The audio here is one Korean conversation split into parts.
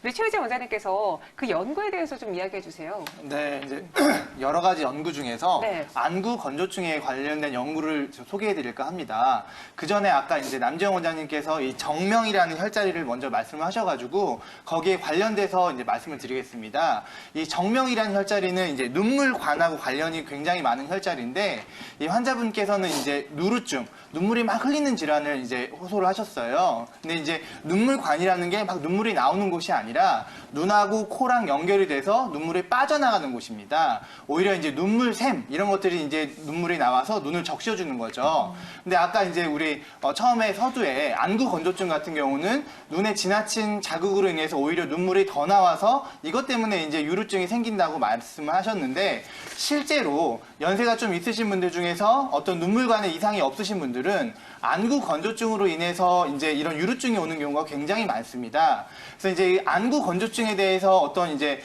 우리 최유재 원장님께서 그 연구에 대해서 좀 이야기해 주세요. 네, 이제 여러 가지 연구 중에서 네. 안구 건조증에 관련된 연구를 좀 소개해 드릴까 합니다. 그 전에 아까 이제 남재영 원장님께서 이 정명이라는 혈자리를 먼저 말씀을 하셔가지고 거기에 관련돼서 이제 말씀을 드리겠습니다. 이 정명이라는 혈자리는 이제 눈물관하고 관련이 굉장히 많은 혈자리인데 이 환자분께서는 이제 누루증, 눈물이 막 흘리는 질환을 이제 호소를 하셨어요. 근데 이제 눈물관이라는 게 막 눈물이 나오는 곳이 아니라 눈하고 코랑 연결이 돼서 눈물이 빠져나가는 곳입니다. 오히려 이제 눈물샘 이런 것들이 이제 눈물이 나와서 눈을 적셔주는 거죠. 근데 아까 이제 우리 처음에 서두에 안구 건조증 같은 경우는 눈에 지나친 자극으로 인해서 오히려 눈물이 더 나와서 이것 때문에 이제 유루증이 생긴다고 말씀을 하셨는데 실제로 연세가 좀 있으신 분들 중에서 어떤 눈물관에 이상이 없으신 분들은 안구 건조증으로 인해서 이제 이런 유루증이 오는 경우가 굉장히 많습니다. 그래서 이제 이 안구 건조증에 대해서 어떤 이제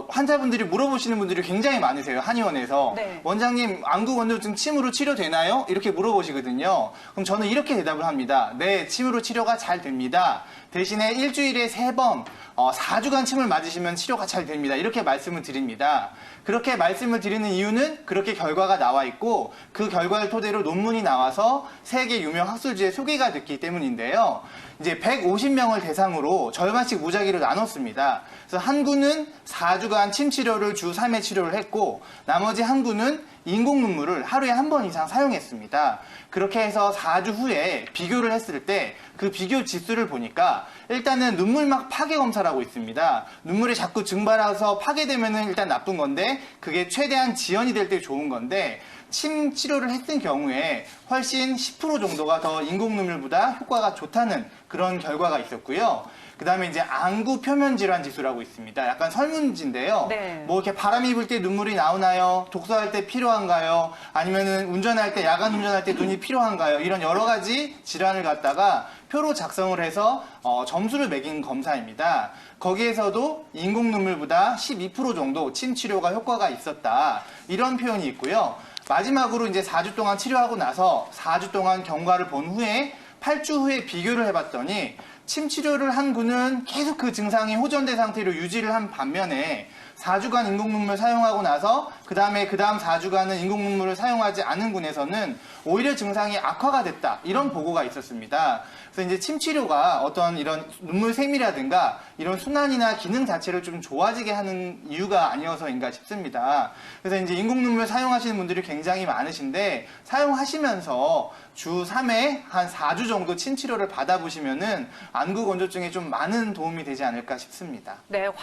환자분들이 물어보시는 분들이 굉장히 많으세요. 한의원에서. 네. 원장님, 안구 건조증 침으로 치료되나요? 이렇게 물어보시거든요. 그럼 저는 이렇게 대답을 합니다. 네, 침으로 치료가 잘 됩니다. 대신에 일주일에 3번, 4주간 침을 맞으시면 치료가 잘 됩니다. 이렇게 말씀을 드립니다. 그렇게 말씀을 드리는 이유는 그렇게 결과가 나와 있고 그 결과를 토대로 논문이 나와서 세계 유명 학술지에 소개가 됐기 때문인데요. 이제 150명을 대상으로 절반씩 무작위로 나눴습니다. 그래서 한 구는 4주간 침 치료를 주 3회 치료를 했고 나머지 한 구는 인공 눈물을 하루에 한 번 이상 사용했습니다. 그렇게 해서 4주 후에 비교를 했을 때 그 비교 지수를 보니까 일단은 눈물막 파괴 검사라고 있습니다. 눈물이 자꾸 증발해서 파괴되면은 일단 나쁜 건데 그게 최대한 지연이 될 때 좋은 건데 침 치료를 했을 경우에 훨씬 10% 정도가 더 인공 눈물보다 효과가 좋다는 그런 결과가 있었고요. 그 다음에 이제 안구 표면 질환 지수라고 있습니다. 약간 설문지인데요. 네. 뭐 이렇게 바람이 불 때 눈물이 나오나요? 독서할 때 필요한가요? 아니면은 운전할 때, 야간 운전할 때 눈이 필요한가요? 이런 여러 가지 질환을 갖다가 표로 작성을 해서 점수를 매긴 검사입니다. 거기에서도 인공 눈물보다 12% 정도 침 치료가 효과가 있었다. 이런 표현이 있고요. 마지막으로 이제 4주 동안 치료하고 나서 4주 동안 경과를 본 후에 8주 후에 비교를 해봤더니 침 치료를 한 구는 계속 그 증상이 호전된 상태로 유지를 한 반면에 4주간 인공눈물 사용하고 나서 그 다음 4주간은 인공눈물을 사용하지 않은 군에서는 오히려 증상이 악화가 됐다. 이런 보고가 있었습니다. 그래서 이제 침 치료가 어떤 이런 눈물샘이라든가 이런 순환이나 기능 자체를 좀 좋아지게 하는 이유가 아니어서인가 싶습니다. 그래서 이제 인공눈물 사용하시는 분들이 굉장히 많으신데 사용하시면서 주 3회 한 4주 정도 침 치료를 받아보시면은 안구 건조증에 좀 많은 도움이 되지 않을까 싶습니다. 네.